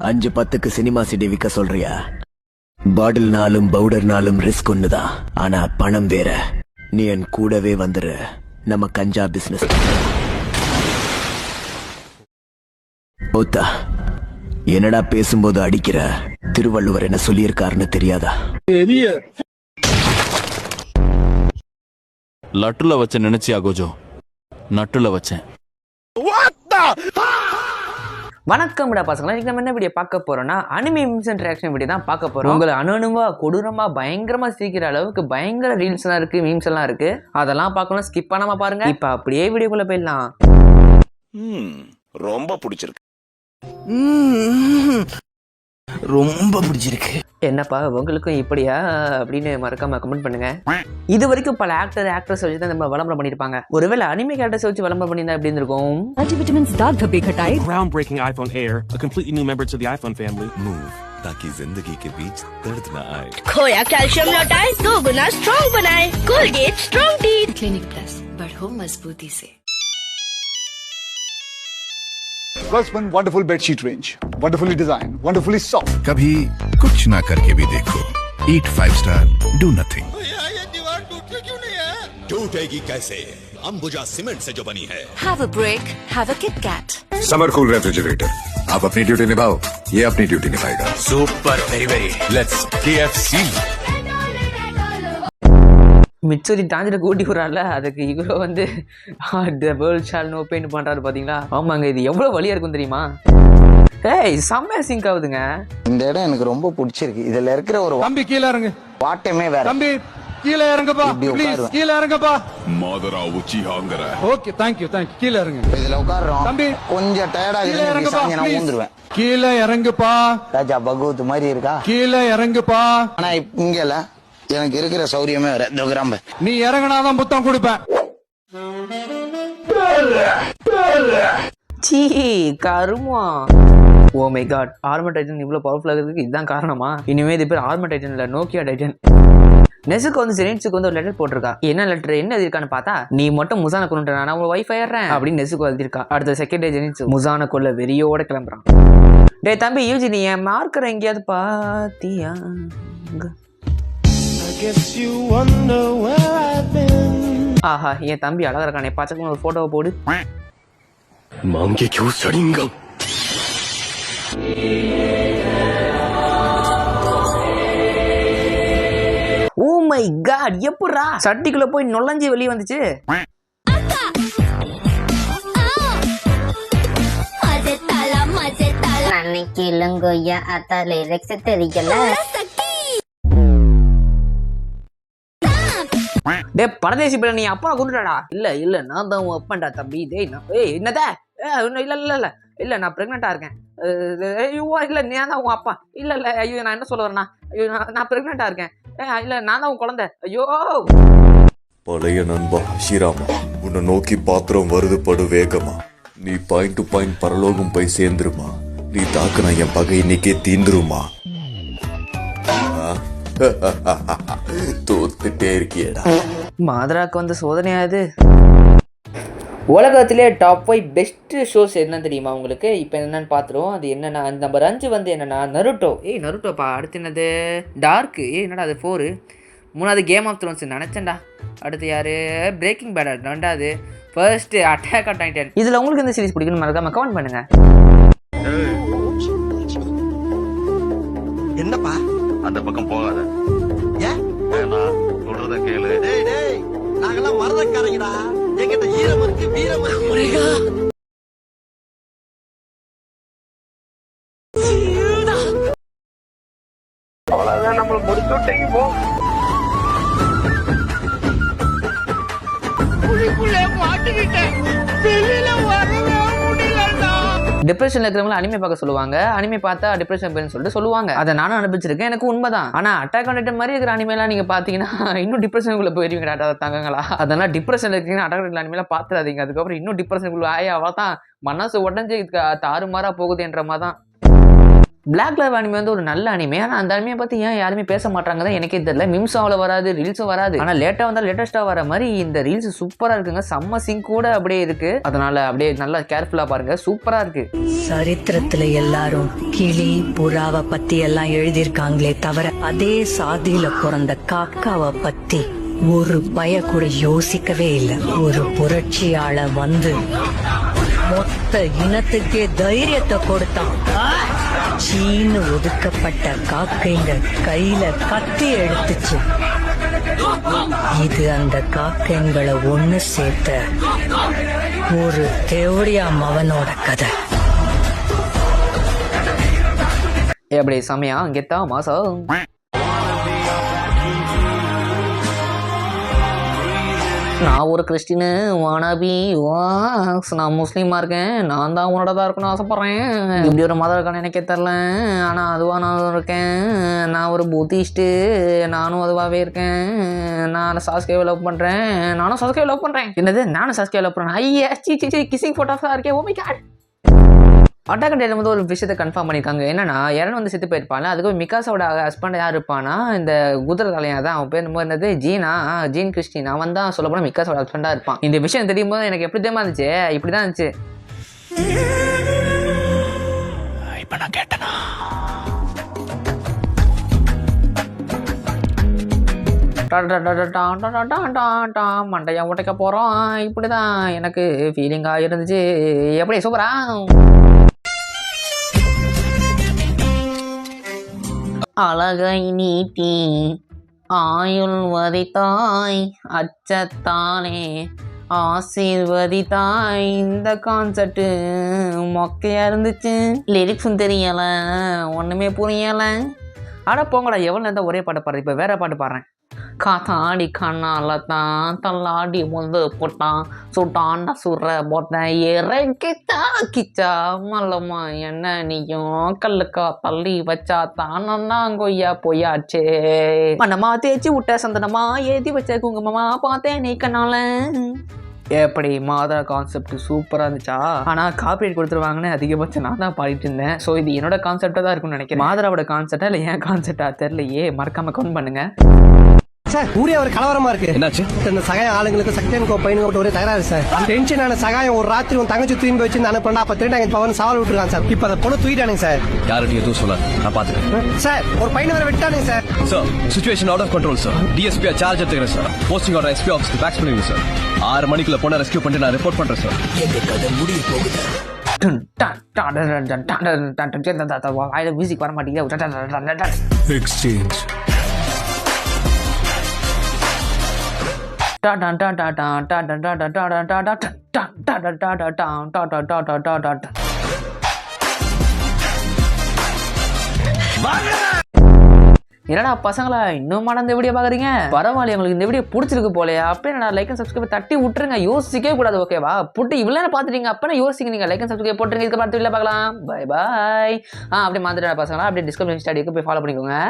5-10க்கு cinema CD விற்க சொல்றியா? பாட்டில்னாலும் பவுடர்னாலும் risk ஒண்ணுதான், ஆனா பணம் வேற. நீ என் கூடவே வந்துரு, நம்ம கஞ்சா பிசினஸ். ஓத்தா, என்னடா பேசும்போது அடிக்கிற? திருவள்ளுவர் என்ன சொல்லியிருக்காருன்னு தெரியாதா? லட்டுல வச்ச நினைச்சியா கோஜோ? நட்டுல வச்சேன். வணக்கம் பசங்களா, இன்னைக்கு நம்ம என்ன வீடியோ பார்க்க போறோம்னா அனிமே மீம்ஸ் ரியாக்ஷன் வீடியோ தான் பார்க்க போறோம். உங்களை அணுவா கொடூரமா பயங்கரமா சிரிக்கிற அளவுக்கு பயங்கர ரீல்ஸ் எல்லாம் இருக்கு, மீம்ஸ் எல்லாம் இருக்கு. அதெல்லாம் பார்க்கணும், ஸ்கிப் பண்ணாம பாருங்க. இப்ப அப்படியே வீடியோக்குள்ள போயிடலாம். ரொம்ப பிடிச்சிருக்கு. ரொம்ப பிடிச்சிருக்கு. என்னப்பா உங்களுக்கும் இப்படியா அப்படின்னு மறக்காம கமெண்ட் பண்ணுங்க. இது வரைக்கும் பல ஆக்டர்ஸ் வச்சு தான் நம்ம விளம்பரம் பண்ணிருப்பாங்க. ஒருவேளை அனிமே கேரக்டர்ஸ் வச்சு விளம்பரம் பண்ணியிருந்தா எப்படி இருக்கும்? Multivitamins दाग धब्बे घटाए. Groundbreaking iPhone Air, a completely new member to the iPhone family. Move ताकि जिंदगी के बीच दर्द न आए. खोया कैल्शियम लौटाए, 2 गुना स्ट्रॉन्ग बनाए. Colgate strong teeth. Clinic plus बढ़ो मजबूती से. First one, wonderful bedsheet range, wonderfully designed, wonderfully soft. कभी कुछ ना करके भी देखो. Eat 5 star, do nothing. ये दीवार टूटती क्यों नहीं है? टूटेगी कैसे? अंबुजा सीमेंट से जो बनी है. Have a break, have a Kit Kat. Summer cool refrigerator. आप अपनी ड्यूटी निभाओ, ये अपनी ड्यूटी निभाएगा. Super very let's KFC. மிச்சரி தாஞ்சிட கூட்டி விடுறாருல, அதுக்கு இவரோ வந்து the world shall know pain பண்றாரு பாத்தீங்களா? ஆமாங்க, இது எவ்வளவு வலியா இருக்கும் தெரியுமா? ஏய், செம்ம சிங்க் ஆகுதுங்க. இந்த இடம் எனக்கு ரொம்ப பிடிச்சிருக்கு. இதுல இருக்கிற ஒரு தம்பி கீழ இறங்கு. வாட்டமே வேற. தம்பி கீழ இறங்குப்பா, ப்ளீஸ் கீழ இறங்குப்பா. मादरा ऊंची हांगरा. ஓகே, थैंक यू கீழ இறங்கு. இதுல உட்கார்றோம். தம்பி கொஞ்சம் டயர்டா கீழ இறங்குப்பா, நான் ஊந்துருவேன். கீழ இறங்குப்பா. ராஜா பகவத் மாதிரி இருக்கா? கீழ இறங்குப்பா. ஆனா இங்கல எனக்கு இருக்கிற சௌரியமே வேற. இந்த கிராம நீ இறங்குனாதான் புத்தம் கொடுப்பேன். சீ கருமா. Oh my god, armour Titan இவ்வளவு பவர்ஃபுல்லா இருக்கிறதுக்கு இதுதான் காரணமா? இனிமே இது பேர் ஆர்மர் டைட்டன் இல்ல, நோக்கியா டைட்டன். நெசுக்கு வந்து ஜெனிட்ஸுக்கு வந்து ஒரு லெட்டர் போட்டிருக்கா. என்ன லெட்டர், என்ன எழுதிருக்கான்னு பார்த்தா, நீ மட்டும் முசான கொண்டு நான் உங்க வைஃப் ஆயிடுறேன் அப்படின்னு நெசுக்கு எழுதிருக்கா. அடுத்த செகண்ட் டே ஜெனிட்ஸ் முசான கொள்ள வெறியோட கிளம்புறான். டே தம்பி யூஜி, நீ என் மார்க்கரை எங்கேயாவது பாத்தியா? ஆஹா, என் தம்பி அழகா இருக்கானே, பச்சைக்கு ஒரு போட்டோவை போடு. मांगे क्यों सड़ेंगे? ஓ மை காட், எப்படா சட்டிக்குள்ள போய் நுழைஞ்சு வெளியே வந்துச்சு? அன்னைக்கு இளங்கோயா அத்தா லிரிக்ஸ் தெரியல. டே பரதேசி பிள்ளை, நீ அப்பா கொண்டுட்டாடா? இல்ல நான் தான் உன் அப்பன்டா தம்பி. டேய் ஏய் என்னதா? இல்ல நான் பிரெக்னெண்டா இருக்கேன். ஐயோ இல்ல, நீ தான் உன் அப்பா. இல்ல ஐயோ, நான் என்ன சொல்ல வரேன்னா, ஐயோ நான் பிரெக்னெண்டா இருக்கேன். இல்ல நான் தான் உன் குழந்தை. ஐயோ. பழைய நண்பா ஸ்ரீராமா, உன்னை நோக்கி பாத்திரம் வருது படு வேகமா. நீ பாயிண்ட் டு பாயிண்ட் பரலோகம் போய் சேர்ந்துருமா. நீ தாக்குனா என் பகை இன்னைக்கே தீந்துருமா. தோத்துட்டே இருக்கியடா. மாதராக்கு வந்து சோதனையாது. உலகத்திலே டாப் 5 பெஸ்ட் ஷோஸ் என்ன தெரியுமா உங்களுக்கு? இப்போ என்னன்னு பார்த்துருவோம். அது என்னன்னா, நம்பர் 5 வந்து என்னன்னா நருட்டோ. நருட்டோப்பா. அடுத்து என்னது? டார்க். என்னடா அது 4. 3வது கேம் ஆஃப் த்ரோன்ஸ் நினச்சேன்டா. அடுத்து யாரு? Breaking Bad. 2வது. First Attack on Titan. இதில் உங்களுக்கு எந்த சீரிஸ் பிடிக்குன்னு மறக்காம கமெண்ட் பண்ணுங்க. என்னப்பா அந்த பக்கம் போகாத. ஏன் சொல்றத கேளு. நாங்கெல்லாம் மரதக்காரங்கடா. எங்கிட்ட ஈரம் இருக்கு, வீரம் இருக்கு. அவ்வளவுதான், நம்ம முடிச்சு விட்டீங்க போ. டிப்ரெஷன்ல இருக்கிறவங்க அனிமே பார்க்க சொல்லுவாங்க. அனிமே பார்த்தா டிப்ரெஷன் போயின்னு சொல்லிட்டு சொல்லுவாங்க. அதை நானும் அனுப்பிச்சிருக்கேன், எனக்கு உண்மைதான். ஆனா அட்டாக் ஆன் டைட்டன் மாதிரி இருக்கிற அனிமேலாம் நீங்க பாத்தீங்கன்னா இன்னும் டிப்ரெஷனுக்குள்ள போயிருவீங்க தங்கங்களா. அதெல்லாம் டிப்ரெஷன்ல இருக்கீங்கன்னா அட்டாக் ஆன் டைட்டன் அனிமேலாம் பாத்துறாதீங்க. அதுக்கப்புறம் இன்னும் டிப்ரெஷனுக்குள்ள அவதான் மனசு உடஞ்சு தாறுமாறா போகுது என்ற மாதிரி தான். பிளாக் கலர் அனிமே வந்து ஒரு நல்ல அனிமே. ஆனால் அந்த அனிமையை பற்றி ஏன் யாருமே பேச மாட்டாங்க தான் எனக்கே தெரியல. மிம்ஸும் அவ்வளோ வராது, ரீல்ஸும் வராது. ஆனால் லேட்டாக வந்தால் லேட்டஸ்ட்டாக வர மாதிரி இந்த ரீல்ஸ் சூப்பராக இருக்குங்க. செம்ம சிங்க் கூட அப்படியே இருக்கு. அதனால அப்படியே நல்லா கேர்ஃபுல்லாக பாருங்க, சூப்பராக இருக்கு. சரித்திரத்துல எல்லாரும் கிளி புறாவை பத்தி எல்லாம் எழுதியிருக்காங்களே தவிர அதே சாதியில பிறந்த காக்காவை பத்தி ஒரு பய கூட யோசிக்கவே இல்லை. ஒரு புரட்சியாளர் வந்து மொத்த இனத்துக்கே தைரியத்தை கொடுத்தான். சீனு ஒதுக்கப்பட்ட காக்கைங்க கையில கத்தி எடுத்துச்சு. இது அந்த காக்கைங்களை ஒண்ணு சேர்த்த ஒரு தேவடியா மவனோட கதை. எப்படி சமயா கெத்தா மாசம். நான் ஒரு கிறிஸ்டினு வானாபி வாக்ஸ், நான் முஸ்லீமாக இருக்கேன், நான் தான் உன்னோட தான் இருக்கணும்னு ஆசைப்பட்றேன். இப்படி ஒரு மதம் இருக்கான்னு எனக்கே தெரில, ஆனால் அதுவாக நான் இருக்கேன். நான் ஒரு புத்திஸ்ட்டு, நானும் அதுவாகவே இருக்கேன். நான் சாஸ்கேவை லவ் பண்ணுறேன், நானும் சாஸ்கேவை லவ் பண்ணுறேன். என்னது நானும் சாஸ்கேவை லவ் பண்ணுறேன்? ஐயா கிசிங் ஃபோட்டோஸாக இருக்கேன். Oh my god. Attack on Titan வந்து ஒரு விஷயத்தை கன்ஃபார்ம் பண்ணியிருக்காங்க. என்னன்னா எரன் வந்து செத்து போயிருப்பாங்க. அதுக்கு மிகாஸோட ஹஸ்பண்ட் யார் இருப்பானா, இந்த குதிரை தலையாக தான் அவன் பேர் என்னது ஜீனா, ஜீன் கிறிஸ்டின். அவன் தான் சொல்ல போனால் மிகாஸோட ஹஸ்பண்டாக இருப்பான். இந்த விஷயம் தெரியும் போது எனக்கு எப்படி தெரியுமா இருந்துச்சு, இப்படி தான் இருந்துச்சு. இப்ப நான் கேட்டனா மண்டையா உடைக்க போறோம். இப்படிதான் எனக்கு ஃபீலிங்கா இருந்துச்சு. எப்படி சூப்பரா. அழகை நீட்டி ஆயுள் வதித்தாய், அச்சத்தானே ஆசீர்வதித்தாய். இந்த கான்செப்ட் மொக்கையா இருந்துச்சு. லிரிக்ஸும் தெரியல, ஒண்ணுமே புரியல. அட போங்கடா, எவ்வளோ நேரம் ஒரே பாட்டு பாடுறது. இப்போ வேற பாட்டு பாடுறேன். காத்தாடி கண்ணால தான் தள்ளாடி முந்து போட்டான், சுட்டாண்ட சுர போட்டேன் இறக்கி தாக்கிச்சா மல்லம்மா என்ன நீயும் கல்லுக்கா தள்ளி வச்சா தானன்னா கொய்யா பொய்யாச்சே. மனமா தேய்ச்சி விட்ட சந்தனமா ஏதி வச்ச குங்குமமா பார்த்தேன் நீ கண்ணால. எப்படி மாதா கான்செப்ட் சூப்பராக இருந்துச்சா? ஆனால் காப்பிரைட் கொடுத்துருவாங்கன்னு அதிகபட்சம் நான் தான் பாடிட்டு இருந்தேன். ஸோ இது என்னோட கான்செப்டாக தான் இருக்கும்னு நினைக்கிறேன். மாதராவோட கான்செப்டா இல்லை ஏன் கான்செப்டா தெரியலையே, மறக்காம கவுண்ட் பண்ணுங்க. சார் ஊரே ஒரு கலவரமா இருக்கு. என்னாச்சு? இந்த சகாய ஆளுங்களுக்கு சக்தியன் பையனுக்கு ஒரே தகராறு சார். டென்ஷனான சகாயம் ஒரு ராத்திரி உன் தங்கச்சி தூக்கி வச்சு அனுப்பினா அப்ப திருட்டாங்க பவன் சவால் விட்டுருக்கான் சார். இப்ப அந்த பொண்ணு தூக்கிட்டானுங்க சார். யார்கிட்ட எதுவும் சொல்ல, நான் பாத்துக்கிறேன் சார். ஒரு பையனை வேற விட்டானுங்க sir. Sir situation out of control sir. DSP charge எடுத்துக்கிறேன் சார். போஸ்டிங் ஆர்டர் எஸ்பி ஆஃபீஸ்க்கு ஃபேக்ஸ் பண்ணுங்க சார். 6 மணிக்குள்ள பொண்ணை ரெஸ்கியூ பண்ணிட்டு நான் ரிப்போர்ட் பண்றேன் சார். எங்க கதை முடிய போகுது. மியூசிக் வர மாட்டேங்குது. எக்ஸ்சேஞ்ச் என்னடா பசங்களா இன்னும் இந்த வீடியோ பாக்குறீங்க? பரவாயில்ல, உங்களுக்கு இந்த வீடியோ பிடிச்சிருக்கு போலையா? அப்ப நான் லைக் அண்ட் சப்ஸ்கிரைப் தட்டி விட்டுருங்க, யோசிக்கவே கூடாது. ஓகேவா? புட்டு இவ்வளவு பாத்துட்டீங்க, அப்ப யோசிக்க நீங்க லைக் அண்ட் சப்ஸ்கிரைப் போட்டுருங்க. இதுக்கு பார்த்து பார்க்கலாம். Bye bye. அப்படியே மாதிரி பசங்களா அப்படியே டிஸ்கிரிப்ஷன் ஸ்டடிக்கு போய் ஃபாலோ பண்ணிக்கோங்க.